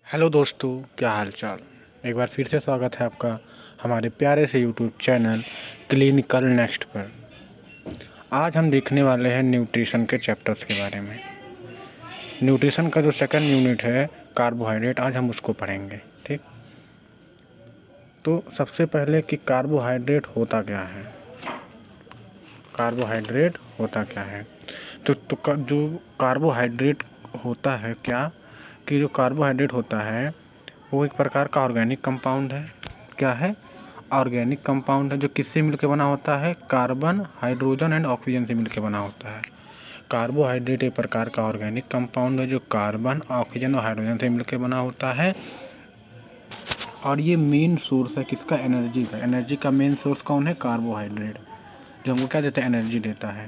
Hello दोस्तों, क्या हाल चाल। एक बार फिर से स्वागत है आपका हमारे प्यारे से यूट्यूब चैनल क्लिनिकल नेक्स्ट पर। आज हम देखने वाले हैं न्यूट्रिशन के चैप्टर्स के बारे में। न्यूट्रिशन का जो सेकंड यूनिट है कार्बोहाइड्रेट, आज हम उसको पढ़ेंगे। ठीक, तो सबसे पहले कि कार्बोहाइड्रेट होता क्या है। कार्बोहाइड्रेट होता क्या है तो जो कार्बोहाइड्रेट होता है क्या कि जो कार्बोहाइड्रेट होता है वो एक प्रकार का ऑर्गेनिक कंपाउंड है। क्या है? ऑर्गेनिक कंपाउंड है जो किससे मिलकर बना होता है? कार्बन, हाइड्रोजन एंड ऑक्सीजन से मिलकर बना होता है। कार्बोहाइड्रेट एक प्रकार का ऑर्गेनिक कंपाउंड है जो कार्बन, ऑक्सीजन और हाइड्रोजन से मिलकर बना होता है। और ये मेन सोर्स है किसका? एनर्जी का। एनर्जी का मेन सोर्स कौन है? कार्बोहाइड्रेट, जो हमको क्या देता है? एनर्जी देता है।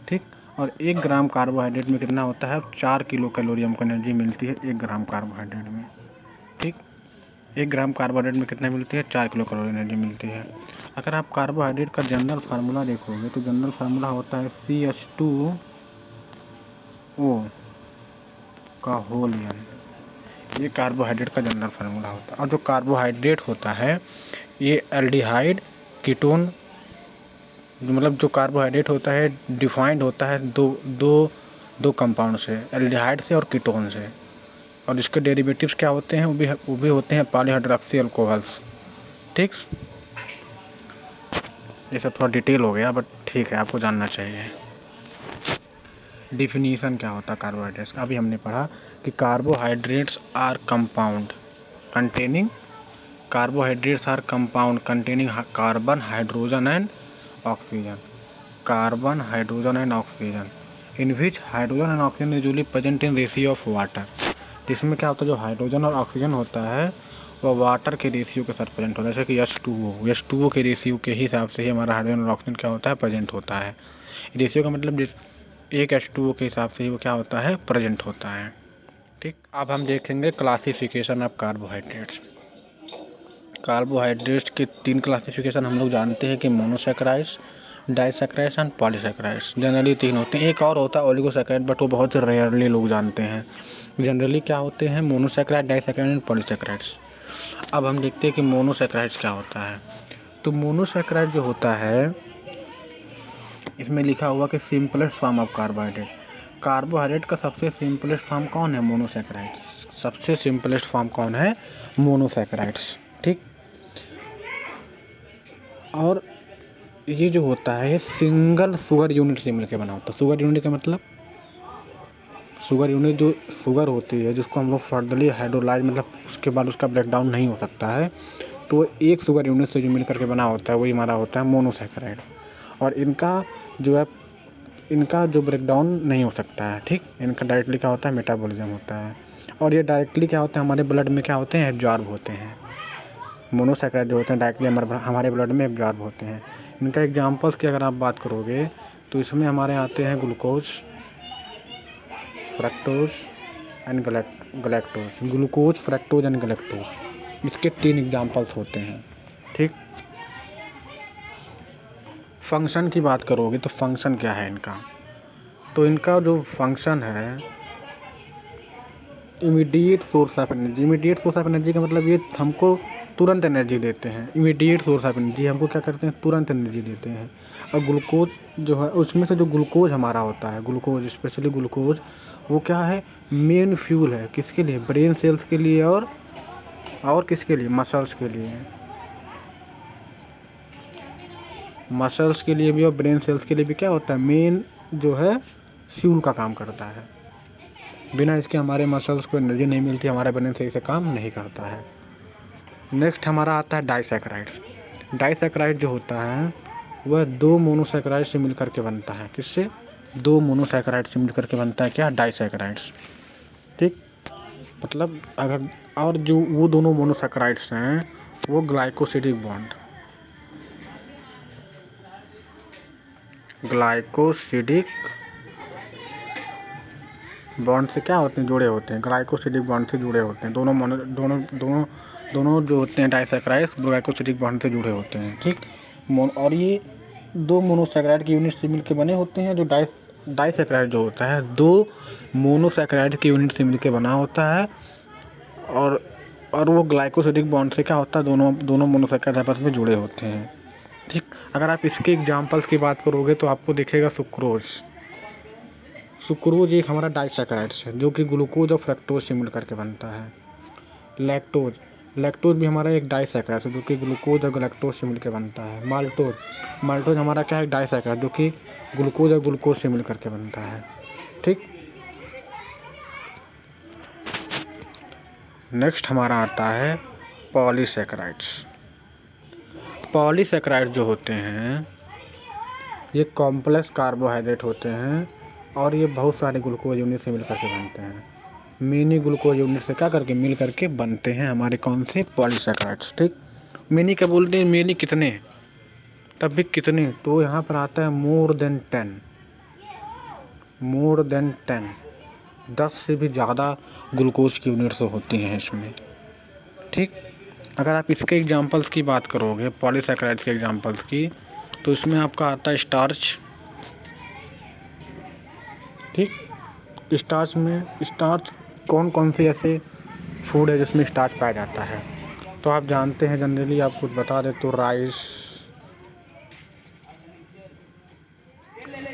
ठीक, और 1 ग्राम कार्बोहाइड्रेट में कितना होता है? 4 किलो कैलोरी हमको एनर्जी मिलती है 1 ग्राम कार्बोहाइड्रेट में। ठीक, 1 ग्राम कार्बोहाइड्रेट में कितना मिलती है? 4 किलो कैलोरी एनर्जी मिलती है। अगर आप कार्बोहाइड्रेट का जनरल फार्मूला देखोगे तो जनरल फार्मूला होता है CH2O का होल n। ये कार्बोहाइड्रेट का जनरल फार्मूला होता है। और जो कार्बोहाइड्रेट होता है ये एल्डिहाइड, कीटोन, मतलब जो कार्बोहाइड्रेट होता है डिफाइंड होता है दो कंपाउंड से, एल्डिहाइड से और कीटोन से। और इसके डेरिवेटिव्स क्या होते हैं? वो भी होते हैं पॉलीहाइड्रोक्सी अल्कोहल्स। ठीक, ये सब थोड़ा डिटेल हो गया बट ठीक है, आपको जानना चाहिए। डिफिनीशन क्या होता है कार्बोहाइड्रेट्स का? अभी हमने पढ़ा कि carbohydrates are compound containing carbon, hydrogen and oxygen. Carbon, hydrogen and oxygen in which hydrogen and oxygen is usually present in ratio of water. जिसमें क्या होता है? जो हाइड्रोजन और ऑक्सीजन होता है वो वाटर के रेशियो के साथ प्रेजेंट होता है। जैसे कि H2O के रेशियो के हिसाब से ही हमारा हाइड्रोजन और ऑक्सीजन क्या होता है? प्रेजेंट होता है। रेशियो का मतलब एक H2O के हिसाब से ही वो क्या होता है? प्रेजेंट होता है। ठीक, अब हम देखेंगे क्लासिफिकेशन ऑफ कार्बोहाइड्रेट्स। कार्बोहाइड्रेट्स के 3 क्लासिफिकेशन हम लोग जानते हैं कि monosaccharides, disaccharides and polysaccharides. Generally 3 होते हैं। एक और होता है ओलिगोसैकेराइड, बट वो बहुत रेयरली लोग जानते हैं। जनरली क्या होते हैं? Monosaccharide, disaccharide and polysaccharides. अब हम देखते हैं कि मोनोसैकेराइड्स क्या होता है। तो मोनोसैकेराइड जो होता है इसमें लिखा हुआ कि simplest form of carbohydrate. Carbohydrate का सबसे सिंपलेस्ट फॉर्म कौन है? मोनोसैकेराइड्स। सबसे सिंपलेस्ट फॉर्म कौन है? मोनोसैकेराइड्स। ठीक, और ये जो होता है सिंगल शुगर यूनिट से मिलकर बना होता है। शुगर यूनिट का मतलब शुगर यूनिट जो शुगर होती है जिसको हम लोग फर्दरली हाइड्रोलाइज, मतलब उसके बाद उसका ब्रेकडाउन नहीं हो सकता है, तो एक शुगर यूनिट से जो मिल करके बना होता है वही हमारा होता है मोनोसैकेराइड। और इनका जो ब्रेकडाउन नहीं हो सकता है। ठीक, इनका डायरेक्टली क्या होता है? मेटाबॉलिज्म होता है। और ये डायरेक्टली क्या होता है? हमारे ब्लड में क्या होते हैं? एब्जॉर्ब होते हैं। मोनोसैकेराइड जो होते हैं डायरेक्टली हमारे ब्लड में एब्जॉर्ब होते हैं। इनका एग्जाम्पल्स की अगर आप बात करोगे तो इसमें हमारे आते हैं glucose, fructose and गलैक्टोज। Glucose, fructose and गलैक्टोज, इसके 3 एग्जाम्पल्स होते हैं। ठीक, फंक्शन की बात करोगे तो फंक्शन क्या है इनका? तो इनका जो फंक्शन है immediate source of energy. Immediate source of energy का मतलब ये हमको तुरंत एनर्जी देते हैं। इमीडिएट सोर्स ऑफ एनर्जी हमको क्या करते हैं? तुरंत एनर्जी देते हैं। और ग्लूकोज जो है उसमें से जो ग्लूकोज हमारा होता है, ग्लूकोज स्पेशली ग्लूकोज, वो क्या है? मेन फ्यूल है। किसके लिए? ब्रेन सेल्स के लिए और किसके लिए? मसल्स के लिए। मसल्स के लिए भी और ब्रेन सेल्स के लिए भी क्या होता है? मेन जो है फ्यूल का काम करता है। बिना इसके हमारे मसल्स को एनर्जी नहीं मिलती, हमारा ब्रेन सही से काम नहीं करता है। नेक्स्ट हमारा आता है डाइसैकेराइड। डाइसैकेराइड जो होता है वह 2 मोनोसैकेराइड से मिलकर के बनता है। किससे? 2 मोनोसैकेराइड से मिलकर के बनता है क्या? डाइसैकेराइड्स। ठीक, मतलब अगर और जो वो दोनों मोनोसैकेराइड्स हैं वो ग्लाइकोसिडिक बॉन्ड से क्या होते हैं? जुड़े होते हैं। ग्लाइकोसिडिक बॉन्ड से जुड़े होते हैं। दोनों जो होते हैं डाइसैकेराइड्स ग्लाइकोसिडिक बॉन्ड से जुड़े होते हैं। ठीक, और ये 2 मोनोसैकेराइड की यूनिट से मिलकर बने होते हैं। जो डाइसैकेराइड जो होता है 2 मोनोसैकेराइड की यूनिट से मिलकर बना होता है। और और वो ग्लाइकोसिडिक बॉन्ड से क्या होता है, दोनों मोनोसैकेराइड आपस में जुड़े होते हैं। ठीक, अगर आप इसके एग्जाम्पल्स की बात करोगे तो आपको दिखेगा सुक्रोज। सुक्रोज एक हमारा डाइसैकेराइड्स है जो कि ग्लूकोज और फ्रक्टोज से मिल करके बनता है। लैक्टोज, लैक्टोज भी हमारा एक डाइसैकेराइड है जो कि ग्लूकोज और लैक्टोज से मिलकर बनता है। माल्टोज, माल्टोज हमारा क्या है, डाइसैकेराइड जो कि ग्लूकोज और ग्लूकोज से मिल करके बनता है। ठीक, नेक्स्ट हमारा आता है पॉलीसैकेराइड्स। पॉलीसैकेराइड जो होते हैं ये कॉम्प्लेक्स कार्बोहाइड्रेट होते हैं और ये बहुत सारे ग्लूकोज यूनिट से मिल करके बनते हैं। मिनी ग्लूकोज यूनिट से क्या करके मिल करके बनते हैं हमारे कौन से, पॉलीसैकेराइड्स। ठीक, मिनी क्या बोलते हैं, मिनी कितने, तब भी कितने, तो यहाँ पर आता है मोर देन 10, मोर देन 10, 10 से भी ज़्यादा ग्लूकोज की यूनिट्स होती हैं इसमें। ठीक, अगर आप इसके एग्जांपल्स की बात करोगे पॉलीसैकेराइड्स के एग्जांपल्स की, तो इसमें आपका आता है स्टार्च। ठीक, स्टार्च में, स्टार्च कौन कौन से ऐसे फूड है जिसमें स्टार्च पाया जाता है, तो आप जानते हैं जनरली, आप कुछ बता दे तो राइस,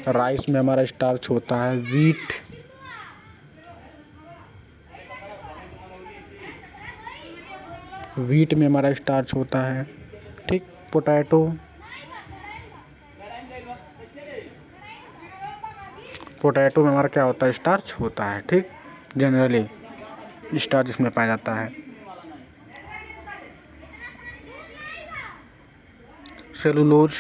राइस में हमारा स्टार्च होता है। वीट, वीट में हमारा स्टार्च होता है। ठीक, पोटैटो, पोटैटो में हमारा क्या होता है, स्टार्च होता है। ठीक, जनरली स्टार्च इसमें पाया जाता है। सेलुलोज,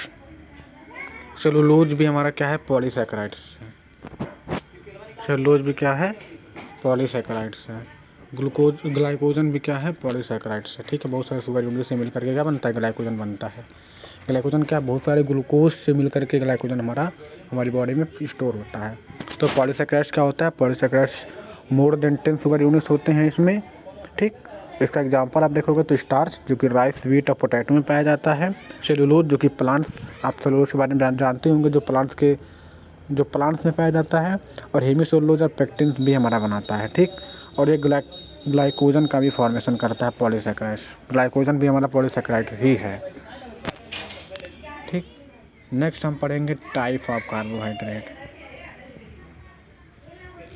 सेलुलोज भी हमारा क्या है, पॉलीसैकेराइड्स है। सेलुलोज भी क्या है, पॉलीसैकेराइड्स है। ग्लूकोज, ग्लाइकोजन भी क्या है, पॉलीसैकेराइड्स है। ठीक है, बहुत सारे शुगर यूनिट से मिलकर के क्या बनता है, ग्लाइकोजन बनता है। ग्लाइकोजन क्या, बहुत सारे ग्लूकोज से मिलकर के ग्लाइकोजन हमारी बॉडी में स्टोर होता है। तो पॉलीसैकेराइड्स क्या होता है, polysaccharides more than 10 sugar units होते हैं इसमें। ठीक, इसका एग्जांपल आप देखोगे तो स्टार्च जो कि राइस, वीट और पोटैटो में पाया जाता है। सेलुलोज जो कि प्लांट्स, आप सेलुलोज के बारे में जानते होंगे, जो प्लांट्स में पाया जाता है। और हेमीसेलुलोज और पेक्टिन भी हमारा बनाता है। ठीक, और ये ग्लाइकोजन का भी फॉर्मेशन करता है पॉलीसैकेराइड्स। ग्लाइकोजन भी हमारा पॉलीसैकेराइड ही है। ठीक, नेक्स्ट हम पढ़ेंगे type of carbohydrate,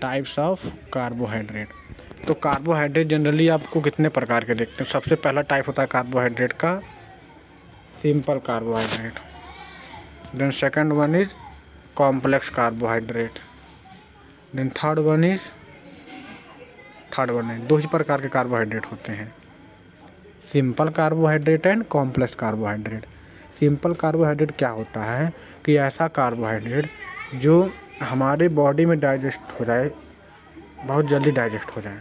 types of carbohydrate. तो कार्बोहाइड्रेट जनरली आपको कितने प्रकार के देखते हैं। सबसे पहला टाइप होता है कार्बोहाइड्रेट का, simple carbohydrate. Then second one is complex carbohydrate. Then third one is दो ही प्रकार के कार्बोहाइड्रेट होते हैं, simple carbohydrate and complex carbohydrate. Simple carbohydrate क्या होता है कि ऐसा कार्बोहाइड्रेट जो हमारे बॉडी में डाइजेस्ट हो जाए, बहुत जल्दी डाइजेस्ट हो जाए,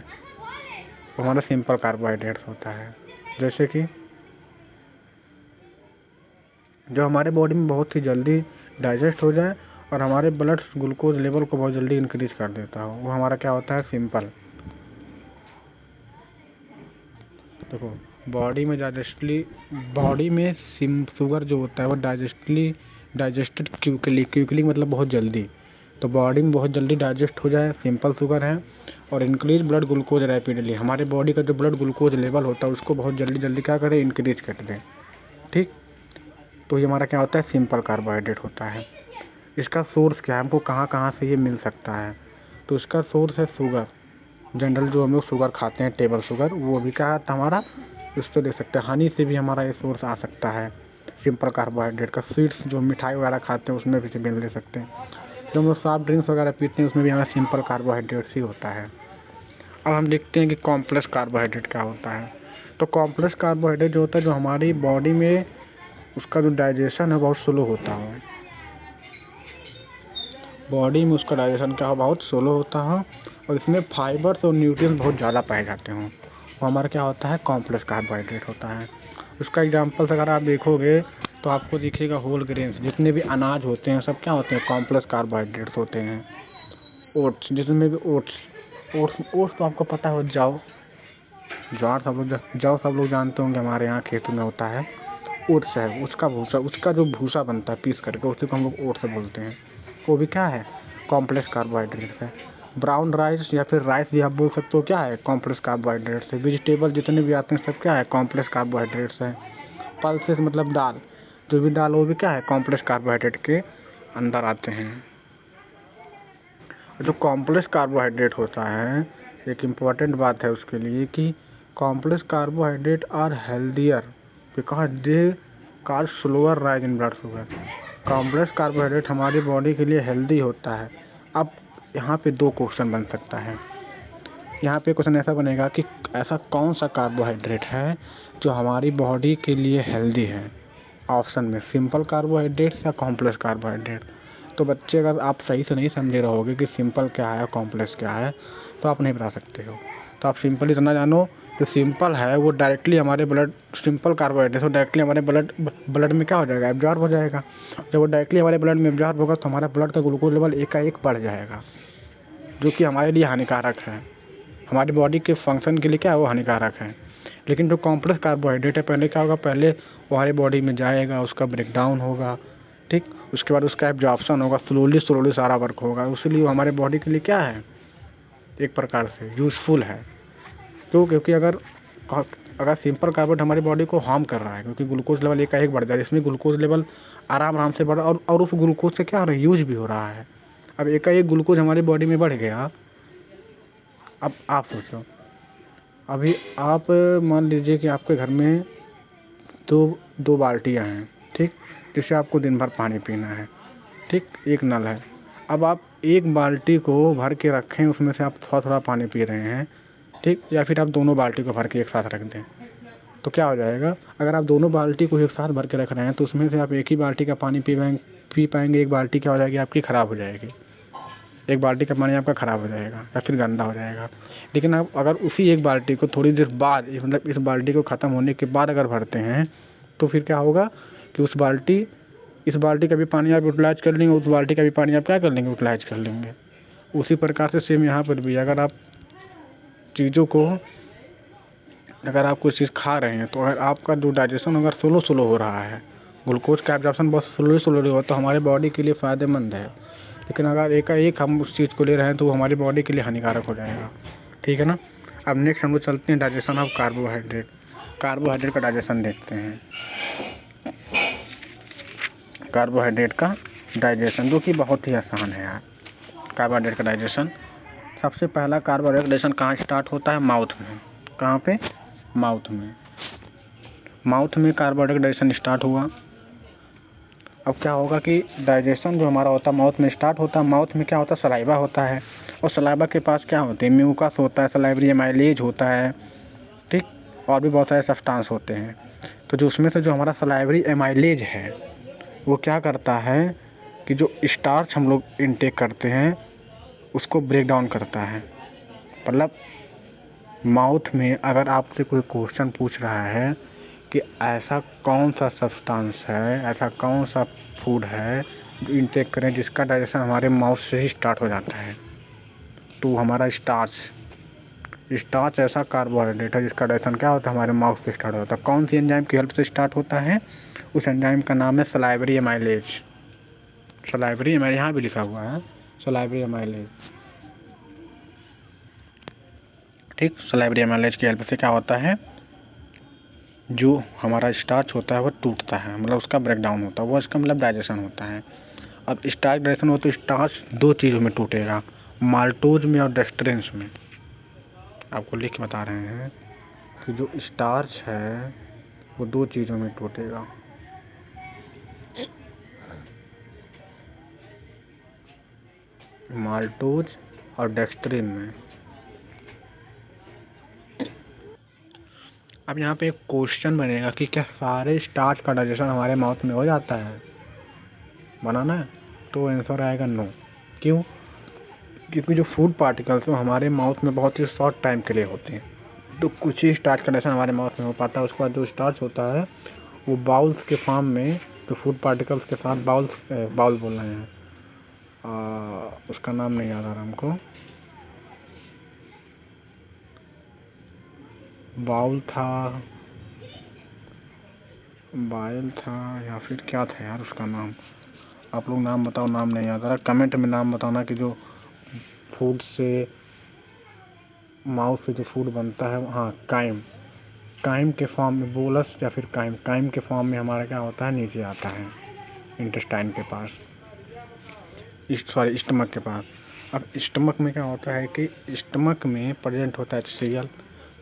वो हमारा सिंपल कार्बोहाइड्रेट होता है। जैसे कि जो हमारे बॉडी में बहुत ही जल्दी डाइजेस्ट हो जाए और हमारे ब्लड ग्लूकोज लेवल को बहुत जल्दी इंक्रीज कर देता हो, वो हमारा क्या होता है, सिंपल। देखो, बॉडी में शुगर जो होता है वो डाइजेस्टेड क्विकली मतलब बहुत जल्दी, तो बॉडी में बहुत जल्दी डाइजेस्ट हो जाए, सिंपल शुगर है। और इंक्रीज ब्लड ग्लूकोज रैपिडली, हमारे बॉडी का जो ब्लड ग्लूकोज लेवल होता है उसको बहुत जल्दी क्या करे, इंक्रीज कर दे। ठीक, तो ये हमारा क्या होता है, सिंपल कार्बोहाइड्रेट होता है। इसका सोर्स क्या है, हमको कहाँ से ये मिल सकता है, तो इसका सोर्स है शुगर। जनरल जो हम लोग शुगर खाते हैं, टेबल शुगर, वो भी क्या आता है हमारा, उससे दे सकते हैं। हनी से भी हमारा ये सोर्स आ सकता है सिंपल कार्बोहाइड्रेट का। स्वीट्स जो मिठाई वगैरह खाते हैं उसमें भी मिल ले सकते हैं। जो हम लोग सॉफ्ट ड्रिंक्स वगैरह पीते हैं उसमें भी हमारा सिंपल कार्बोहाइड्रेट ही होता है। अब हम देखते हैं कि कॉम्प्लेक्स कार्बोहाइड्रेट क्या होता है। तो कॉम्प्लेक्स कार्बोहाइड्रेट जो होता है, जो हमारी बॉडी में उसका जो डाइजेशन है बहुत स्लो होता है, बॉडी में उसका डाइजेशन क्या हो, बहुत स्लो होता है, और इसमें फाइबर्स और न्यूट्रिएंट्स बहुत ज़्यादा पाए जाते हों, वो हमारा क्या होता है, कॉम्प्लेक्स कार्बोहाइड्रेट होता है। उसका एग्जांपल्स अगर आप देखोगे तो आपको दिखेगा होल ग्रेन्स, जितने भी अनाज होते हैं सब क्या होते हैं, कॉम्प्लेक्स कार्बोहाइड्रेट्स होते हैं। ओट्स, जिसमें भी ओट्स तो आपको पता हो, ज्वार सब लोग जानते होंगे, हमारे यहाँ खेतों में होता है। ओट्स है, उसका जो भूसा बनता है पीस करके, उसी को हम लोग ओट्स बोलते हैं, वो भी क्या है, कॉम्प्लेक्स कार्बोहाइड्रेट है। ब्राउन राइस या फिर राइस भी आप बोल सकते हो, क्या है? कॉम्प्लेक्स कार्बोहाइड्रेट्स है। वेजिटेबल जितने भी आते हैं सब क्या है? कॉम्प्लेक्स कार्बोहाइड्रेट्स है। पल्सेस मतलब दाल, जो भी दाल वो भी क्या है? कॉम्प्लेक्स कार्बोहाइड्रेट के अंदर आते हैं। जो कॉम्प्लेक्स कार्बोहाइड्रेट होता है, एक इम्पॉर्टेंट बात है उसके लिए कि complex carbohydrate are healthier because they cause slower rise in blood sugar. Complex carbohydrate हमारी बॉडी के लिए हेल्दी होता है। अब यहाँ पे दो क्वेश्चन बन सकता है। यहाँ पे क्वेश्चन ऐसा बनेगा कि ऐसा कौन सा कार्बोहाइड्रेट है जो हमारी बॉडी के लिए हेल्दी है? ऑप्शन में सिंपल कार्बोहाइड्रेट या कॉम्प्लेक्स कार्बोहाइड्रेट। तो बच्चे अगर आप सही से नहीं समझे रहोगे कि सिंपल क्या है कॉम्प्लेक्स क्या है तो आप नहीं बता सकते हो। तो आप सिंपल इतना जानो, जो सिंपल है वो डायरेक्टली हमारे ब्लड, सिंपल कार्बोहाइड्रेट वो डायरेक्टली हमारे ब्लड में क्या हो जाएगा? एब्जॉर्ब हो जाएगा। जब वो डायरेक्टली हमारे ब्लड में एब्जॉर्ब होगा तो हमारा ब्लड का ग्लूकोज लेवल एकाएक बढ़ जाएगा, जो कि हमारे लिए हानिकारक है। हमारी बॉडी के फंक्शन के लिए क्या है? वो हानिकारक है। लेकिन जो कॉम्प्लेक्स कार्बोहाइड्रेट है, पहले क्या होगा? पहले वो हमारी बॉडी में जाएगा, उसका ब्रेकडाउन होगा, ठीक, उसके बाद उसका एब्जॉर्प्शन होगा, स्लोली सारा वर्क होगा। इसलिए वो हमारे बॉडी के लिए क्या है? एक प्रकार से यूजफुल है। तो क्योंकि अगर सिंपल कार्बोहाइड्रेट हमारी बॉडी को हार्म कर रहा है, क्योंकि ग्लूकोज लेवल एकाएक बढ़ जाए, इसमें ग्लूकोज लेवल आराम से बढ़, और उस ग्लूकोज से क्या हो रहा है? यूज भी हो रहा है। अब एकाएक ग्लूकोज हमारी बॉडी में बढ़ गया। अब आप सोचो, अभी आप मान लीजिए कि आपके घर में दो बाल्टियाँ हैं, ठीक, जिससे आपको दिन भर पानी पीना है, ठीक, एक नल है। अब आप एक बाल्टी को भर के रखें, उसमें से आप थोड़ा पानी पी रहे हैं, ठीक, या फिर आप दोनों बाल्टी को भर के एक साथ रख दें, तो क्या हो जाएगा? अगर आप दोनों बाल्टी को एक साथ भर के रख रहे हैं तो उसमें से आप एक ही बाल्टी का पानी पी पाएंगे। एक बाल्टी क्या हो जाएगी? आपकी ख़राब हो जाएगी। एक बाल्टी का पानी आपका ख़राब हो जाएगा या फिर गंदा हो जाएगा। लेकिन आप अगर उसी एक बाल्टी को थोड़ी देर बाद, मतलब इस बाल्टी को ख़त्म होने के बाद अगर भरते हैं तो फिर क्या होगा कि इस बाल्टी का भी पानी आप यूटिलाइज कर लेंगे, उस बाल्टी का भी पानी आप क्या कर लेंगे? यूटिलाइज कर लेंगे। उसी प्रकार से सेम यहाँ पर भी अगर आप चीज़ों को, अगर आप कुछ चीज़ खा रहे हैं तो अगर आपका जो डाइजेशन अगर स्लो हो रहा है, ग्लूकोज का एब्जॉर्प्शन बहुत स्लो हो, तो हमारे बॉडी के लिए फ़ायदेमंद है। लेकिन अगर एकाएक हम उस चीज़ को ले रहे हैं तो वो हमारी बॉडी के लिए हानिकारक हो जाएगा, ठीक है ना। अब नेक्स्ट हम लोग चलते हैं डाइजेशन ऑफ कार्बोहाइड्रेट। कार्बोहाइड्रेट का डाइजेशन देखते हैं। कार्बोहाइड्रेट का डाइजेशन जो कि बहुत ही आसान है यार। कार्बोहाइड्रेट का डाइजेशन, सबसे पहला कार्बोहाइड्रेट डाइजेशन कहाँ स्टार्ट होता है? माउथ में। कहाँ पे? माउथ में। माउथ में कार्बोहाइड्रेट डाइजेशन स्टार्ट हुआ। अब क्या होगा कि डाइजेशन जो हमारा होता है माउथ में स्टार्ट होता है। माउथ में क्या होता है? सलाइवा होता है, और सलाइवा के पास क्या होते हैं? म्यूकस होता है, सलाइवरी एमाइलेज होता है, ठीक, और भी बहुत सारे सब्सटेंस होते हैं। तो जो उसमें से जो हमारा सलाइवरी एमाइलेज है वो क्या करता है कि जो स्टार्च हम लोग इनटेक करते हैं उसको ब्रेक डाउन करता है। मतलब माउथ में अगर आपसे कोई क्वेश्चन पूछ रहा है कि ऐसा कौन सा सब्सटेंस है, ऐसा कौन सा फूड है जो इनटेक करें जिसका डाइजेशन हमारे माउथ से ही स्टार्ट हो जाता है, तो हमारा स्टार्च ऐसा कार्बोहाइड्रेट है जिसका डाइजेशन क्या होता है? हमारे माउथ से स्टार्ट होता है। कौन सी एंजाइम की हेल्प से स्टार्ट होता है? उस एंजाइम का नाम है सलाइवरी एमाइलेज। सलाइवरी एमाइलेज यहाँ भी लिखा हुआ है, सलाइवरी एमाइलेज, ठीक। सलाइवरी एमाइलेज की हेल्प से क्या होता है? जो हमारा स्टार्च होता है वो टूटता है, मतलब उसका ब्रेक डाउन होता है, वो इसका मतलब डाइजेशन होता है। अब स्टार्च डाइजेशन हो तो स्टार्च दो चीज़ों में टूटेगा, माल्टोज में और डेक्स्ट्रेंस में। आपको लिख के बता रहे हैं कि जो स्टार्च है वो दो चीज़ों में टूटेगा, माल्टोज और डेक्स्ट्रिन में। अब यहाँ पे एक क्वेश्चन बनेगा कि क्या सारे स्टार्च का डाइजेशन हमारे माउथ में हो जाता है? बनाना है तो आंसर आएगा नो। क्यों? क्योंकि जो फूड पार्टिकल्स वो हमारे माउथ में बहुत ही शॉर्ट टाइम के लिए होते हैं, तो कुछ ही स्टार्च का डाइजेशन हमारे माउथ में हो पाता है। उसके बाद जो स्टार्च होता है वो बाउल्स के फॉर्म में, तो फूड पार्टिकल्स के साथ बाउल बोल रहे हैं, उसका नाम नहीं याद आ रहा हमको, बाउल था या फिर क्या था यार उसका नाम, आप लोग नाम बताओ, नाम नहीं याद आ रहा, कमेंट में नाम बताना कि जो फूड से, माउथ से जो फूड बनता है, हाँ काइम, काइम के फॉर्म में, बोलस या फिर काइम, काइम के फॉर्म में हमारा क्या होता है, नीचे आता है इंटेस्टाइन के पास, सॉरी स्टमक के पास। अब स्टमक में क्या होता है कि स्टमक में प्रेजेंट होता है HCl।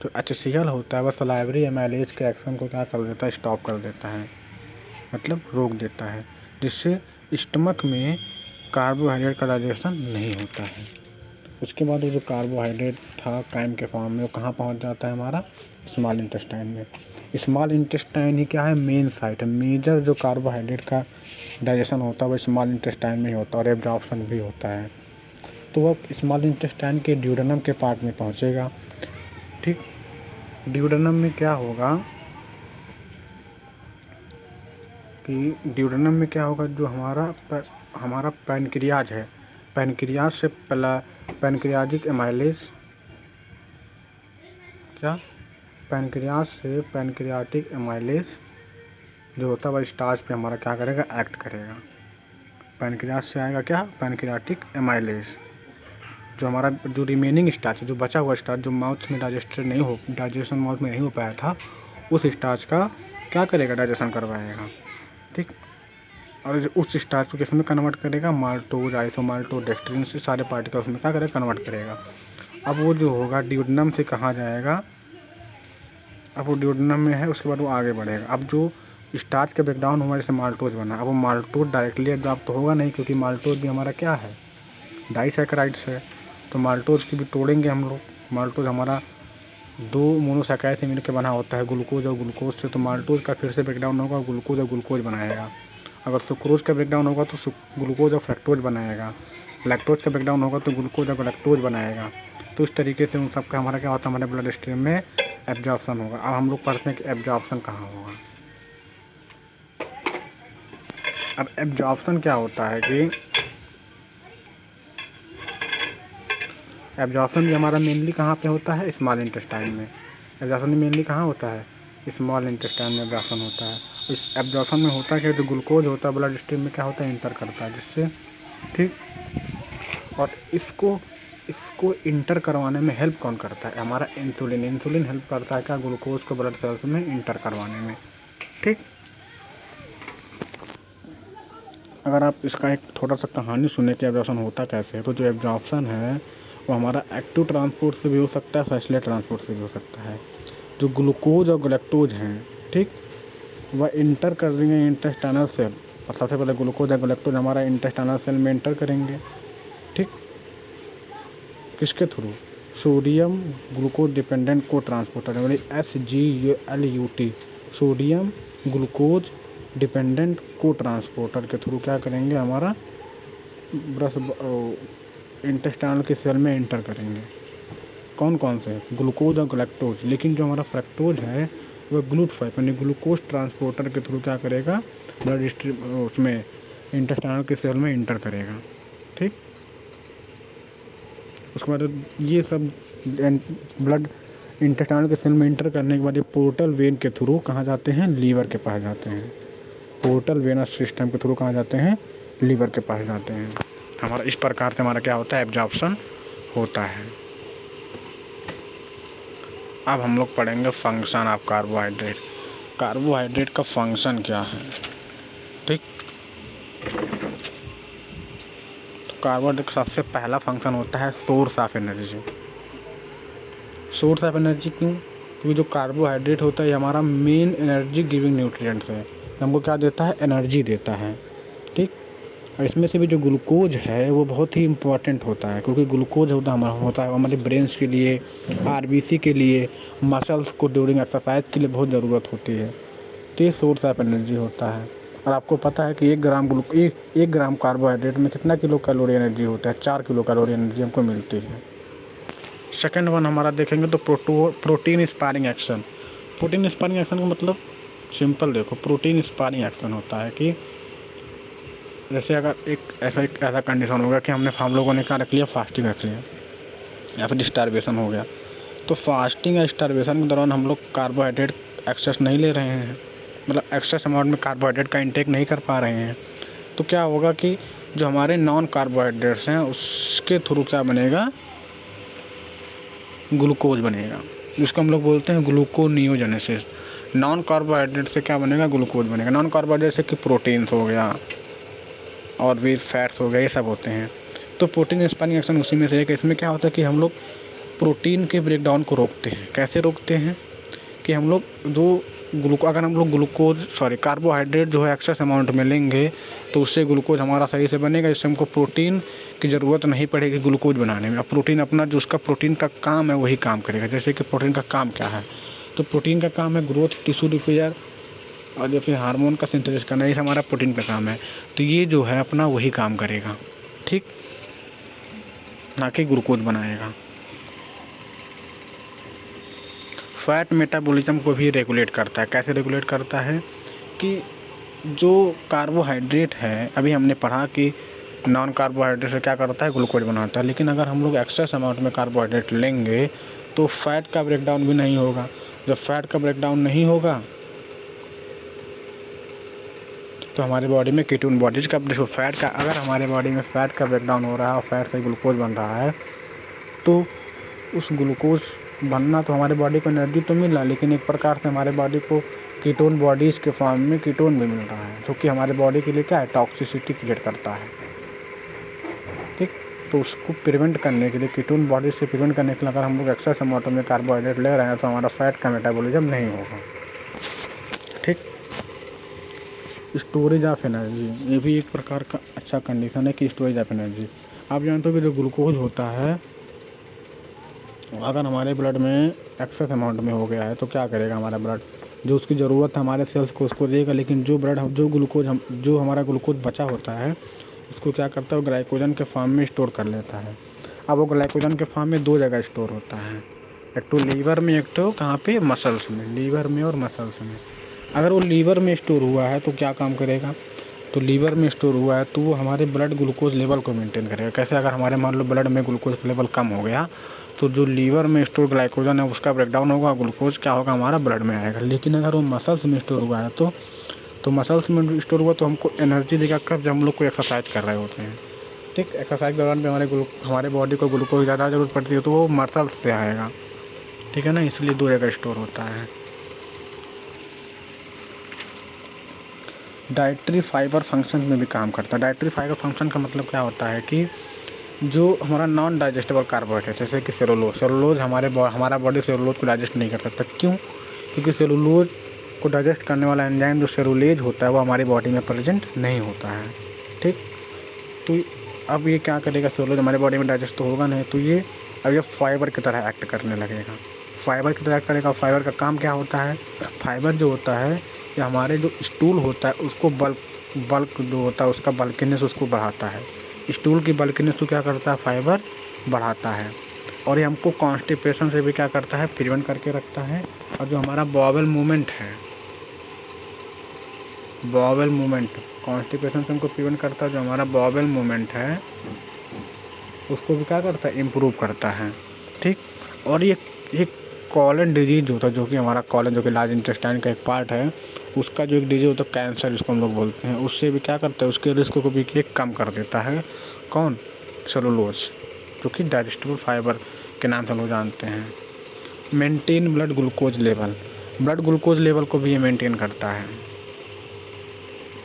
तो HCl होता है वह सलाइवरी एमाइलेज के एक्शन को क्या कर देता है, स्टॉप कर देता है, मतलब रोक देता है, जिससे स्टमक में कार्बोहाइड्रेट का डाइजेशन नहीं होता है। उसके बाद वो जो कार्बोहाइड्रेट था काइम के फॉर्म में, वो कहाँ पहुँच जाता है, हमारा स्मॉल इंटेस्टाइन में। स्मॉल इंटेस्टाइन ही क्या है, मेन साइट है। मेजर जो कार्बोहाइड्रेट का डाइजेशन होता है वो स्मॉल इंटेस्टाइन में ही होता है और एब्जॉर्प्शन भी होता है। तो वह स्मॉल इंटेस्टाइन के ड्यूडेनम के पार्ट में पहुंचेगा। ठीक, ड्यूडेनम में क्या होगा कि ड्यूडेनम में क्या होगा, जो हमारा पैनक्रियाज है, पैनक्रियाज से पहला पैनक्रियाटिक एमाइलेज, क्या पैनक्रियाज से पैनक्रियाटिक एमाइलेज जो होता है वह स्टार्च पे हमारा क्या करेगा, एक्ट करेगा। पैनक्रियाज से आएगा क्या, पैनक्रियाटिक एमाइलेज, जो हमारा जो रिमेनिंग स्टार्च है, जो बचा हुआ स्टार्च जो माउथ में डाइजेशन माउथ में नहीं हो पाया था, उस स्टार्च का क्या करेगा, डाइजेशन करवाएगा। ठीक, और उस स्टार्च को किसमें कन्वर्ट करेगा, माल्टोज, आइसोमाल्टोज, डेक्स्ट्रिन से सारे पार्टिकल्स में क्या करेगा, कन्वर्ट करेगा। अब वो जो होगा ड्यूडेनम से कहाँ जाएगा, अब वो ड्यूडेनम में है, उसके बाद वो आगे बढ़ेगा। अब जो स्टार्च का ब्रेकडाउन हुआ, जैसे माल्टोज बना, अब वो माल्टोज डायरेक्टली एब्जॉर्ब तो होगा नहीं, क्योंकि माल्टोज भी हमारा क्या है, डाइसैकेराइड्स है। तो माल्टोज की भी तोड़ेंगे हम लोग। माल्टोज हमारा 2 मोनोसैकेराइड से मिलकर बना होता है, ग्लूकोज और ग्लूकोज से। तो माल्टोज का फिर से ब्रेकडाउन होगा, ग्लूकोज और ग्लूकोज बनाएगा। अगर सुक्रोज का ब्रेकडाउन होगा तो ग्लूकोज और फ्रक्टोज बनाएगा। लैक्टोज का ब्रेकडाउन होगा तो ग्लूकोज और लैक्टोज बनाएगा। तो इस तरीके से उन सबका हमारा क्या होता है, हमारे ब्लड स्ट्रीम में एब्जॉर्प्शन होगा। अब हम लोग पढ़ते हैं कि एब्जॉर्प्शन कहाँ होगा। अब एब्जॉर्प्शन क्या होता है कि एब्जॉर्प्शन भी हमारा मेनली कहाँ पे होता है, स्मॉल इंटेस्टाइन में। एब्जॉर्प्शन मेनली कहाँ होता है, स्मॉल इंटेस्टाइन में एब्जॉर्प्शन होता है। इस एब्जॉर्प्शन में होता है कि जो ग्लूकोज होता है ब्लड स्ट्रीम में क्या होता है, इंटर करता है, जिससे ठीक। और इसको इंटर करवाने में हेल्प कौन करता है, हमारा इंसुलिन। इंसुलिन हेल्प करता है क्या, ग्लूकोज को ब्लड सेल्स में इंटर करवाने में। ठीक, अगर आप इसका एक थोड़ा सा कहानी सुने कि एब्जॉर्प्शन होता कैसे है, तो जो एब्जॉर्प्शन है वो हमारा एक्टिव ट्रांसपोर्ट से भी हो सकता है, फैसिलिटी ट्रांसपोर्ट से भी हो सकता है। जो ग्लूकोज और गैलेक्टोज हैं, ठीक, वह इंटर कर देंगे इंटेस्टाइनल सेल। और सबसे पहले ग्लूकोज और गैलेक्टोज हमारा इंटेस्टाइनल सेल में इंटर करेंगे। ठीक, किसके थ्रू, सोडियम ग्लूकोज डिपेंडेंट को ट्रांसपोर्टर, यानी SGLUT, सोडियम ग्लूकोज डिपेंडेंट को ट्रांसपोर्टर के थ्रू क्या करेंगे, हमारा इंटेस्टाइनल के सेल में इंटर करेंगे। कौन कौन से, ग्लूकोज और गैलेक्टोज। लेकिन जो हमारा फ्रक्टोज है वह GLUT5 यानी ग्लूकोज ट्रांसपोर्टर के थ्रू क्या करेगा, ब्लड स्ट्रीम उसमें इंटेस्टाइनल के सेल में इंटर करेगा। ठीक, उसके बाद ये सब ब्लड इंटेस्टाइनल के सेल में इंटर करने के बाद ये पोर्टल वेन के थ्रू कहाँ जाते हैं, लीवर के पास जाते हैं। पोर्टल वेनस सिस्टम के थ्रू कहाँ जाते हैं, लीवर के पास जाते हैं। हमारा इस प्रकार से हमारा क्या होता है, एब्जॉर्प्शन होता है। अब हम लोग पढ़ेंगे फंक्शन ऑफ कार्बोहाइड्रेट। कार्बोहाइड्रेट का फंक्शन क्या है। ठीक, तो कार्बोहाइड्रेट का सबसे पहला फंक्शन होता है source of energy. Source of energy क्यों, क्योंकि जो कार्बोहाइड्रेट होता है ये हमारा मेन एनर्जी गिविंग न्यूट्रिएंट्स है, हमको क्या देता है, एनर्जी देता है। ठीक, और इसमें से भी जो ग्लूकोज है वो बहुत ही इम्पोर्टेंट होता है, क्योंकि ग्लूकोज होता है हमारे ब्रेन्स के लिए, RBC के लिए, मसल्स को ड्यूरिंग एक्सरसाइज के लिए बहुत ज़रूरत होती है। तो ये सोर्स ऑफ एनर्जी होता है। और आपको पता है कि 1 ग्राम कार्बोहाइड्रेट में कितना किलो कैलोरी एनर्जी होता है, 4 किलो कैलोरी एनर्जी हमको मिलती है। सेकेंड वन हमारा देखेंगे तो protein sparring action. Protein sparring action का मतलब सिंपल देखो, प्रोटीन स्पारिंग एक्शन होता है कि जैसे अगर एक ऐसा कंडीशन होगा कि हम लोगों ने क्या रख लिया, फास्टिंग रख लिया या फिर स्टारवेशन हो गया। तो फास्टिंग या स्टारवेशन के दौरान हम लोग कार्बोहाइड्रेट एक्सेस नहीं ले रहे हैं, मतलब एक्सेस अमाउंट में कार्बोहाइड्रेट का इंटेक नहीं कर पा रहे हैं। तो क्या होगा कि जो हमारे नॉन कार्बोहाइड्रेट्स हैं उसके थ्रू क्या बनेगा, ग्लूकोज बनेगा, जिसको हम लोग बोलते हैं ग्लूकोनियोजेनेसिस। नॉन कार्बोहाइड्रेट से क्या बनेगा, ग्लूकोज बनेगा। नॉन कार्बोहाइड्रेट से कि प्रोटीन्स हो गया और भी फैट्स हो गए, ये सब होते हैं। तो प्रोटीन स्पाइनिंग एक्शन उसी में से एक। इसमें क्या होता है कि हम लोग प्रोटीन के ब्रेकडाउन को रोकते हैं। कैसे रोकते हैं कि हम लोग अगर हम लोग कार्बोहाइड्रेट जो है एक्सेस अमाउंट में लेंगे तो उससे ग्लूकोज हमारा सही से बनेगा, जिससे हमको प्रोटीन की ज़रूरत नहीं पड़ेगी ग्लूकोज बनाने में। अब प्रोटीन अपना जो उसका प्रोटीन का काम है वही काम करेगा। जैसे कि प्रोटीन का काम क्या है, तो प्रोटीन का काम है ग्रोथ, टिश्यू रिपेयर और जो फिर हार्मोन का सिंथेसिस करना, ये हमारा प्रोटीन का काम है। तो ये जो है अपना वही काम करेगा, ठीक, ना कि ग्लूकोज बनाएगा। फैट मेटाबॉलिज्म को भी रेगुलेट करता है। कैसे रेगुलेट करता है कि जो कार्बोहाइड्रेट है, अभी हमने पढ़ा कि नॉन कार्बोहाइड्रेट से क्या करता है, ग्लूकोज बनाता है। लेकिन अगर हम लोग एक्सेस अमाउंट में कार्बोहाइड्रेट लेंगे तो फैट का ब्रेकडाउन भी नहीं होगा। जब फैट का ब्रेकडाउन नहीं होगा तो हमारे बॉडी में कीटोन बॉडीज का अगर हमारे बॉडी में फैट का ब्रेकडाउन हो रहा है और फैट से ग्लूकोज बन रहा है तो उस ग्लूकोज बनना तो हमारे बॉडी को एनर्जी तो मिल रहा है, लेकिन एक प्रकार से हमारे बॉडी को कीटोन बॉडीज के फॉर्म में कीटोन भी मिल रहा है, जो कि हमारे बॉडी के लिए क्या है, टॉक्सिसिटी क्रिएट करता है, ठीक। तो उसको प्रिवेंट करने के लिए, कीटोन बॉडीज से प्रिवेंट करने के लिए अगर हम लोग एक्सेस अमाउंट में कार्बोहाइड्रेट ले रहे हैं तो हमारा फैट का मेटाबॉलिज्म नहीं होगा, ठीक। स्टोरेज ऑफ एनर्जी, ये भी एक प्रकार का अच्छा कंडीशन है कि स्टोरेज ऑफ एनर्जी। आप जानते हो कि जो ग्लूकोज होता है अगर हमारे ब्लड में एक्सेस अमाउंट में हो गया है तो क्या करेगा, हमारा ब्लड जो उसकी ज़रूरत है हमारे सेल्स को उसको देगा, लेकिन जो हमारा ग्लूकोज बचा होता है उसको क्या करता है, वो ग्लाइकोजन के फॉर्म में स्टोर कर लेता है। अब वो ग्लाइकोजन के फॉर्म में दो जगह स्टोर होता है, एक तो लीवर में, एक तो कहाँ पे, मसल्स में, लीवर में और मसल्स में। अगर वो लीवर में स्टोर हुआ है तो क्या काम करेगा, तो लीवर में स्टोर हुआ है तो वो हमारे ब्लड ग्लूकोज लेवल को मेंटेन करेगा। कैसे, अगर हमारे मान लो ब्लड में ग्लूकोज लेवल कम हो गया तो जो लीवर में स्टोर ग्लाइकोजन है उसका ब्रेकडाउन होगा, ग्लूकोज क्या होगा, हमारा ब्लड में आएगा। लेकिन अगर वो मसल्स में स्टोर हुआ है तो मसल्स में स्टोर हुआ तो हमको एनर्जी देगा कब, जब हम लोग कोई एक्सरसाइज कर रहे होते हैं, ठीक। एक्सरसाइज के दौरान पे हमारे बॉडी को ग्लूकोज ज़्यादा जरूरत पड़ती है तो वो मसल्स से आएगा, ठीक है ना, इसलिए दो जगह स्टोर होता है। डाइटरी फाइबर फंक्शन में भी काम करता है। डाइटरी फाइबर फंक्शन का मतलब क्या होता है कि जो हमारा नॉन डाइजेस्टेबल कार्बोहाइड्रेट जैसे कि सेलुलोज हमारा बॉडी सेलुलोज को डाइजेस्ट नहीं कर सकता। क्यों, क्योंकि सेलुलोज को डाइजेस्ट करने वाला एंजाइम जो सेलुलेज होता है वो हमारी बॉडी में प्रेजेंट नहीं होता है, ठीक। तो अब ये क्या करेगा, सेलुलोज हमारे बॉडी में डाइजेस्ट तो होगा नहीं, तो ये फाइबर की तरह एक्ट करने लगेगा, फाइबर की तरह एक्ट करेगा। फाइबर का काम क्या होता है, फाइबर जो होता है ये हमारे जो स्टूल होता है उसको बल्क जो होता है उसका बल्किनेस उसको बढ़ाता है। स्टूल की बल्किनेस को क्या करता है, फाइबर बढ़ाता है। और ये हमको कॉन्स्टिपेशन से भी क्या करता है, प्रिवेंट करके रखता है। और जो हमारा बॉवेल मूवमेंट है, बॉवेल मूवमेंट कॉन्स्टिपेशन से हमको प्रिवेंट करता है। जो हमारा बॉवेल मूवमेंट है उसको भी क्या करता है, इम्प्रूव करता है, ठीक। और ये कॉलन डिजीज होता है, जो कि हमारा कॉलन जो कि लार्ज इंटेस्टाइन का एक पार्ट है, उसका जो एक डिजीज होता है कैंसर जिसको हम लोग बोलते हैं, उससे भी क्या करता है, उसके रिस्क को भी कम कर देता है। कौन, सेलुलोज, जो कि डाइजेस्टेबल फाइबर के नाम से हम लोग जानते हैं। मेंटेन ब्लड ग्लूकोज लेवल को भी ये मेंटेन करता है।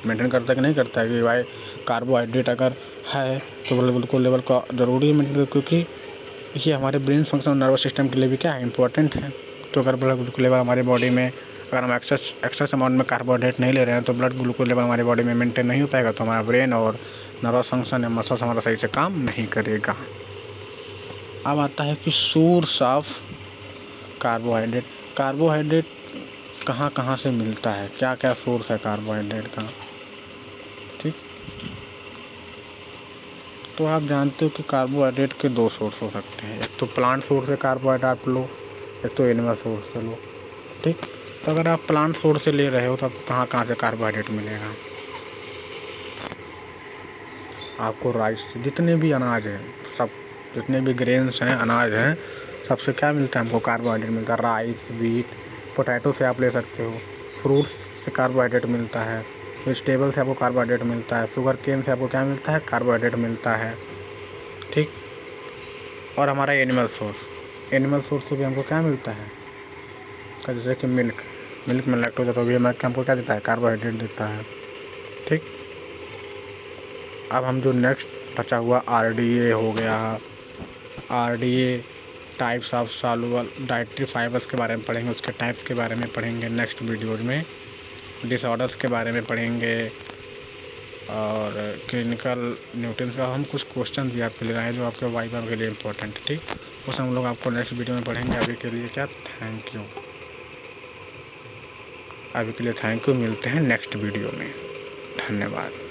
मेंटेन करता है कि नहीं करता है कि भाई कार्बोहाइड्रेट अगर है तो ब्लड ग्लूकोज लेवल का जरूरी है मेंटेन, क्योंकि ये हमारे ब्रेन फंक्शन और नर्वस सिस्टम के लिए भी क्या है, इंपॉर्टेंट है। तो अगर ब्लड ग्लूकोज लेवल हमारे बॉडी में, अगर हम एक्सेस अमाउंट में कार्बोहाइड्रेट नहीं ले रहे हैं तो ब्लड ग्लूकोज लेवल हमारे बॉडी में मेंटेन नहीं हो पाएगा, तो हमारा ब्रेन और नर्वस फंक्शन या मसल्स हमारा सही से काम नहीं करेगा। अब आता है कि सोर्स ऑफ कार्बोहाइड्रेट कहाँ कहाँ से मिलता है, क्या क्या सोर्स है कार्बोहाइड्रेट का, ठीक। तो आप जानते हो कि कार्बोहाइड्रेट के दो सोर्स हो सकते हैं, एक तो प्लांट सोर्स से कार्बोहाइड्रेट लो, एक तो एनिमल सोर्स से लो, ठीक। तो अगर आप प्लांट सोर्स से ले रहे हो तो आपको कहाँ कहाँ से कार्बोहाइड्रेट मिलेगा, आपको राइस, जितने भी अनाज हैं, सब जितने भी ग्रेन्स हैं, अनाज हैं, सबसे क्या मिलता है, हमको कार्बोहाइड्रेट मिलता है। राइस, व्हीट, पोटैटो से आप ले सकते हो, फ्रूट्स से कार्बोहाइड्रेट मिलता है, वेजिटेबल से आपको कार्बोहाइड्रेट मिलता है, शुगर केन से आपको क्या मिलता है, कार्बोहाइड्रेट मिलता है, ठीक। और हमारा एनिमल सोर्स से भी हमको क्या मिलता है, जैसे कि मिल्क में लैक्टोज होता है, तो ये मिल्क हमको क्या देता है, कार्बोहाइड्रेट देता है। ठीक, अब हम जो नेक्स्ट बचा हुआ RDA हो गया, RDA types of soluble dietary fibres के बारे में पढ़ेंगे, उसके टाइप्स के बारे में पढ़ेंगे नेक्स्ट वीडियोज में, डिसऑर्डर्स के बारे में पढ़ेंगे और क्लिनिकल न्यूट्रिएंट्स का हम कुछ क्वेश्चन भी आपके लिए लाए जो आपके वाइवा के लिए इम्पोर्टेंट है। ठीक, उस हम लोग आपको नेक्स्ट वीडियो में पढ़ेंगे। अभी के लिए क्या, थैंक यू। अभी के लिए थैंक यू, मिलते हैं नेक्स्ट वीडियो में, धन्यवाद।